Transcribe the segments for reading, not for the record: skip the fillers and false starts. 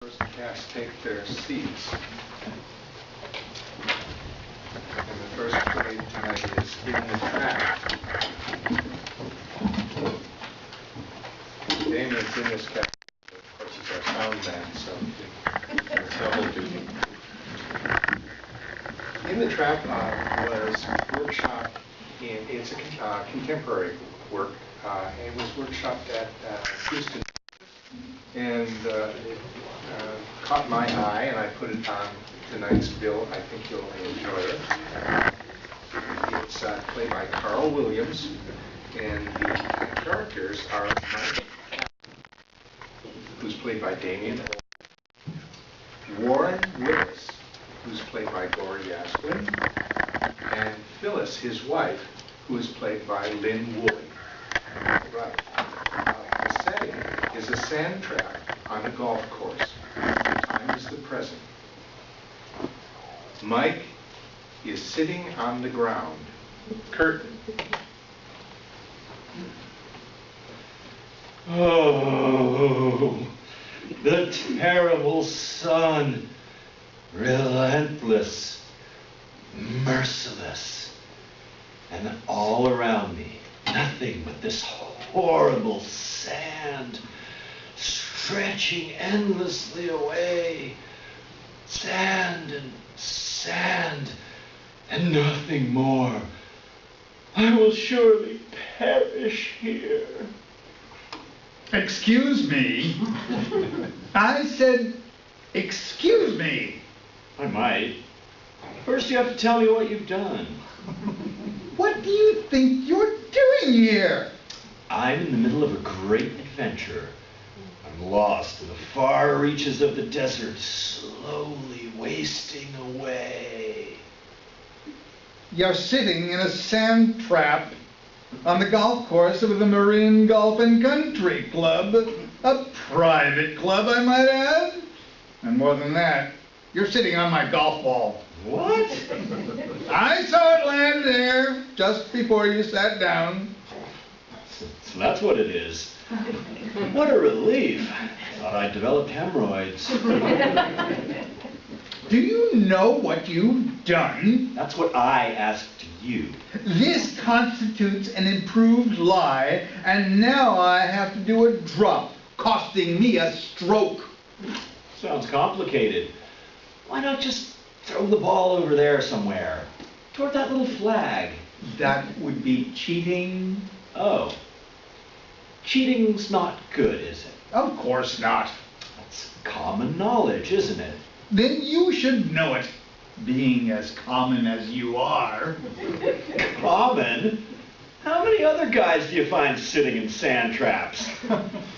First cast take their seats. And the first play tonight is In the Trap. Damien's in this cast. Of course, he's our sound man, so he's double duty. In the Trap was workshopped it's a contemporary work. It was workshopped at Houston. And it caught my eye, and I put it on tonight's bill. I think you'll enjoy it. It's played by Carl Williams, and the characters are Mike, who's played by Damien, Warren Willis, who's played by Gore Yasquin, and Phyllis, his wife, who is played by Lynn Woolley. Right. The setting is a sand trap on a golf course. The time is the present. Mike is sitting on the ground. Curtain. Oh, the terrible sun, relentless, merciless, and all around me, nothing but this horrible sand, stretching endlessly away, sand, and nothing more. I will surely perish here. Excuse me? I said, excuse me. I might. First you have to tell me what you've done. What do you think you're doing here? I'm in the middle of a great adventure. I'm lost in the far reaches of the desert, slowly wasting away. You're sitting in a sand trap on the golf course of the Marine Golf and Country Club, a private club, I might add. And more than that, you're sitting on my golf ball. What? I saw it land there just before you sat down. So that's what it is. What a relief. Thought I'd developed hemorrhoids. Do you know what you've done? That's what I asked you. This constitutes an improved lie, and now I have to do a drop, costing me a stroke. Sounds complicated. Why not just throw the ball over there somewhere, toward that little flag? That would be cheating. Oh. Cheating's not good, is it? Of course not. That's common knowledge, isn't it? Then you should know it, being as common as you are. Common? How many other guys do you find sitting in sand traps?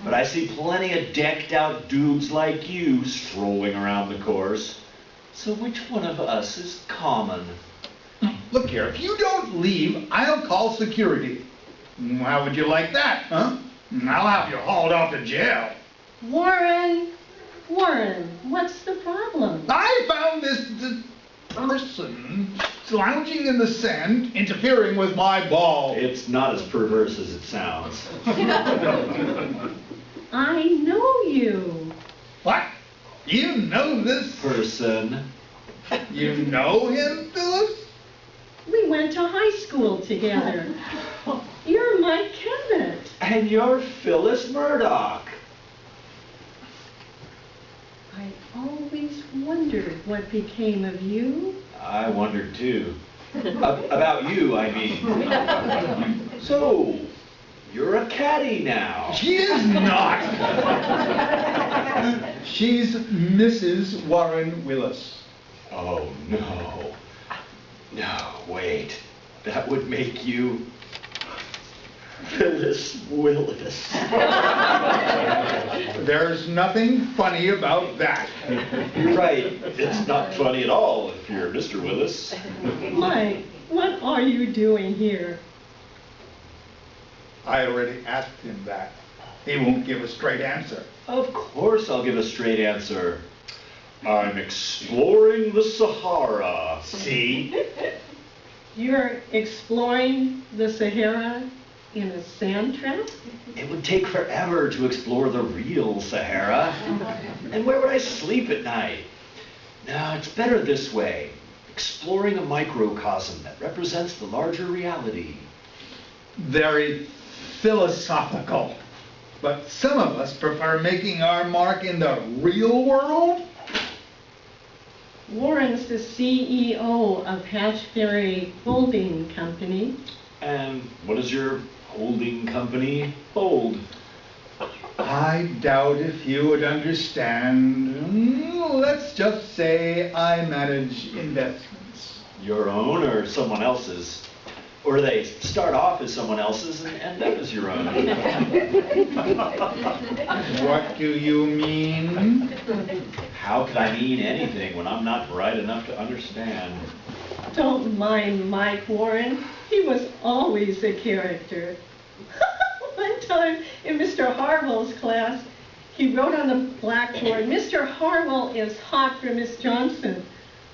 But I see plenty of decked out dudes like you strolling around the course. So which one of us is common? Look here, if you don't leave, I'll call security. How would you like that, huh? I'll have you hauled off to jail. Warren, what's the problem? I found this person lounging in the sand, interfering with my ball. It's not as perverse as it sounds. I know you. What? You know this Person. You know him, Phyllis? We went to high school together. You're Mike Kevitt. And you're Phyllis Murdoch. I always wondered what became of you. I wondered too. About you, I mean. So, you're a caddy now. She is not. She's Mrs. Warren Willis. Oh, no. No, wait. That would make you Phyllis Willis. There's nothing funny about that. Right. It's not funny at all if you're Mr. Willis. Mike, what are you doing here? I already asked him that. He won't give a straight answer. Of course I'll give a straight answer. I'm exploring the Sahara. See? You're exploring the Sahara? in a sand trap? It would take forever to explore the real Sahara. And where would I sleep at night? No, it's better this way. Exploring a microcosm that represents the larger reality. Very philosophical. But some of us prefer making our mark in the real world. Warren's the CEO of Hashberry Holding Company. And what does your holding company hold? I doubt if you would understand. Let's just say I manage investments. Your own or someone else's? Or they start off as someone else's and end up as your own? What do you mean? How could I mean anything when I'm not bright enough to understand? Don't mind Mike Warren. He was always a character. One time in Mr. Harwell's class, he wrote on the blackboard, "Mr. Harwell is hot for Miss Johnson,"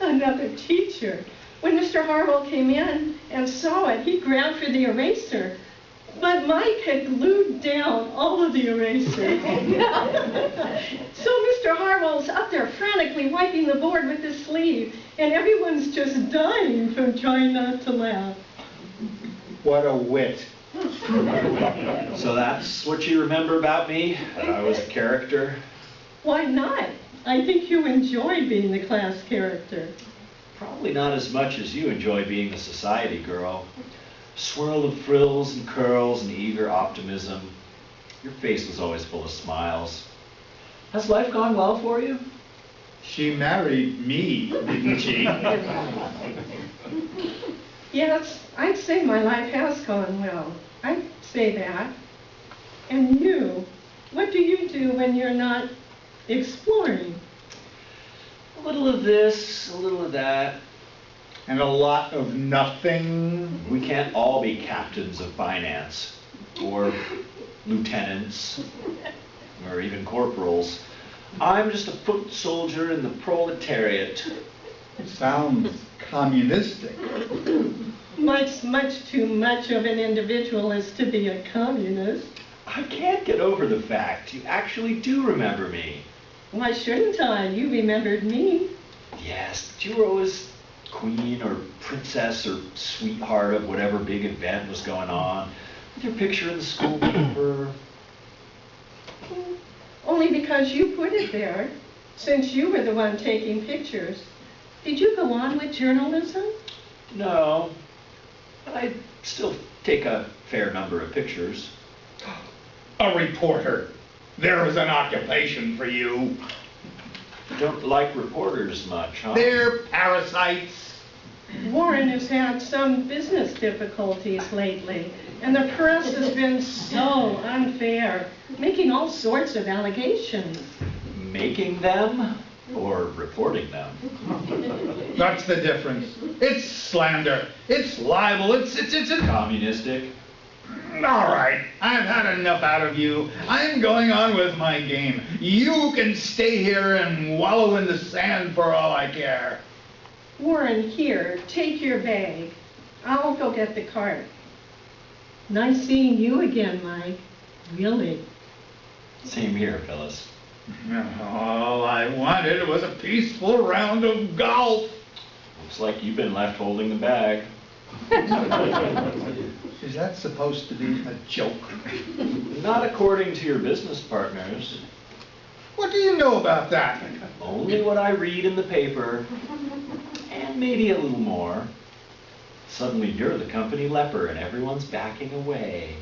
another teacher. When Mr. Harwell came in and saw it, he grabbed for the eraser. But Mike had glued down all of the eraser. So Mr. Harwell's up there frantically wiping the board with his sleeve, and everyone's just dying from trying not to laugh. What a wit. So that's what you remember about me? That I was a character? Why not? I think you enjoy being the class character. Probably not as much as you enjoy being the society girl. Swirl of frills and curls and eager optimism. Your face was always full of smiles. Has life gone well for you? She married me, didn't she? Yes, I'd say my life has gone well. I'd say that. And you, what do you do when you're not exploring? A little of this, a little of that. And a lot of nothing. We can't all be captains of finance, or lieutenants, or even corporals. I'm just a foot soldier in the proletariat. Sounds communistic. Much too much of an individual is to be a communist. I can't get over the fact you actually do remember me. Why shouldn't I? You remembered me. Yes, but you were always queen or princess or sweetheart of whatever big event was going on, with your picture in the school paper. Only because you put it there, since you were the one taking pictures. Did you go on with journalism? No, but I still take a fair number of pictures. A reporter. There was an occupation for you. You don't like reporters much, huh? They're parasites. Warren has had some business difficulties lately, and the press has been so unfair, making all sorts of allegations. Making them or reporting them? That's the difference. It's slander. It's libel. It's Communistic? All right, I've had enough out of you. I'm going on with my game. You can stay here and wallow in the sand for all I care. Warren, here, take your bag. I'll go get the cart. Nice seeing you again, Mike. Really. Same here, Phyllis. All I wanted was a peaceful round of golf. Looks like you've been left holding the bag. Is that supposed to be a joke? Not according to your business partners. What do you know about that? Only what I read in the paper, and maybe a little more. Suddenly you're the company leper and everyone's backing away.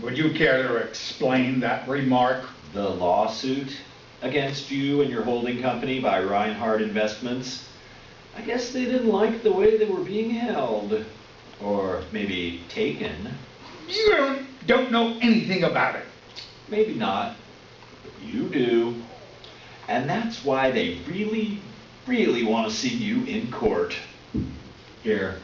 Would you care to explain that remark? The lawsuit against you and your holding company by Reinhardt Investments, I guess they didn't like the way they were being held. Or maybe taken. You don't know anything about it. Maybe not, but you do. And that's why they really, really want to see you in court. Here.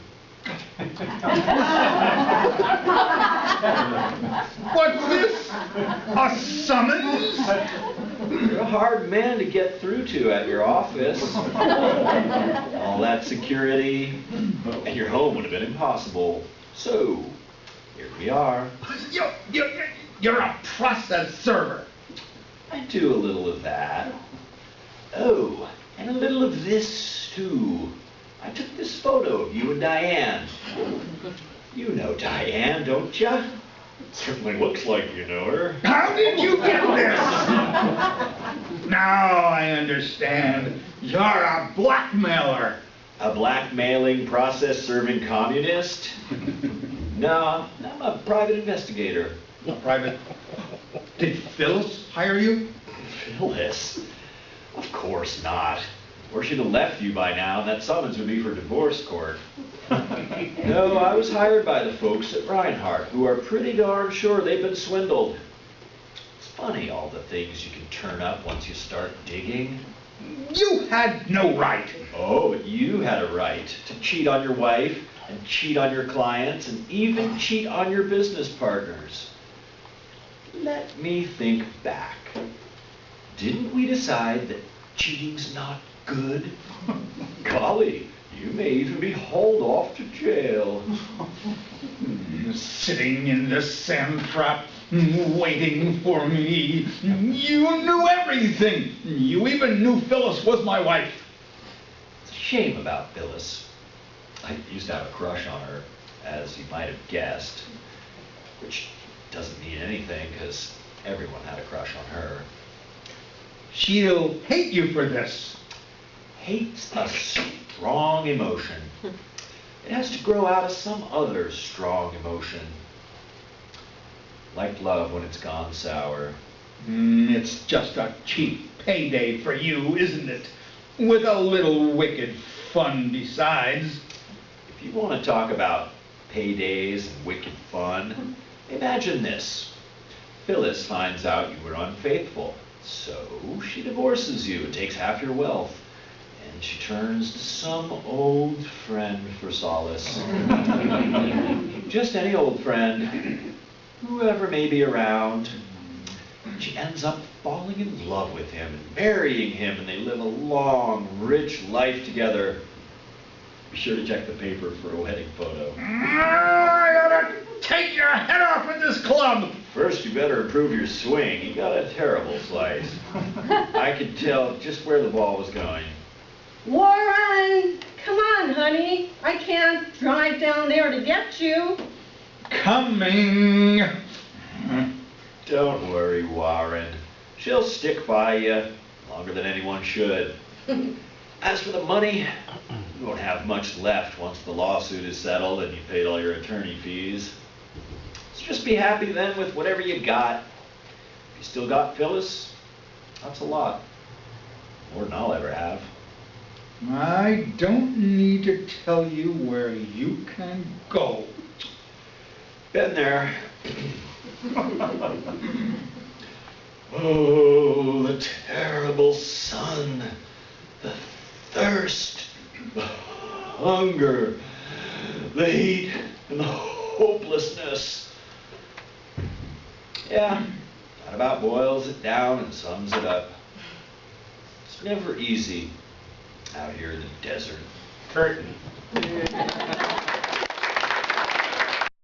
What's this? A summons? You're a hard man to get through to at your office. All that security, and your home would have been impossible. So, here we are. You're a process server. I do a little of that. Oh, and a little of this, too. I took this photo of you and Diane. You know Diane, don't ya? Certainly looks like you know her. How did you get this? Now I understand. You're a blackmailer. A blackmailing, process-serving communist? No, I'm a private investigator. Private. Did Phyllis hire you? Phyllis? Of course not. Or she'd have left you by now, and that summons would be for divorce court. No, I was hired by the folks at Reinhardt, who are pretty darn sure they've been swindled. It's funny all the things you can turn up once you start digging. You had no right. Oh, but you had a right to cheat on your wife, and cheat on your clients, and even cheat on your business partners. Let me think back. Didn't we decide that cheating's not good? Golly, you may even be hauled off to jail. Sitting in the sand trap, waiting for me. You knew everything. You even knew Phyllis was my wife. It's a shame about Phyllis. I used to have a crush on her, as you might have guessed, which doesn't mean anything, because everyone had a crush on her. She'll hate you for this. Hate's a strong emotion. It has to grow out of some other strong emotion. Like love when it's gone sour. It's just a cheap payday for you, isn't it? With a little wicked fun besides. If you want to talk about paydays and wicked fun, imagine this. Phyllis finds out you were unfaithful, so she divorces you and takes half your wealth. And she turns to some old friend for solace. Just any old friend, whoever may be around. She ends up falling in love with him and marrying him, and they live a long, rich life together. Be sure to check the paper for a wedding photo. I gotta take your head off with this club. First, you better improve your swing. You got a terrible slice. I could tell just where the ball was going. Warren, come on, honey. I can't drive down there to get you. Coming. Don't worry, Warren. She'll stick by you longer than anyone should. As for the money, you won't have much left once the lawsuit is settled and you paid all your attorney fees. So just be happy then with whatever you got. If you still got Phyllis, that's a lot. More than I'll ever have. I don't need to tell you where you can go. Been there. Oh, the terrible sun, the thirst, the hunger, the heat, and the hopelessness. Yeah, that about boils it down and sums it up. It's never easy out here in the desert. Curtain.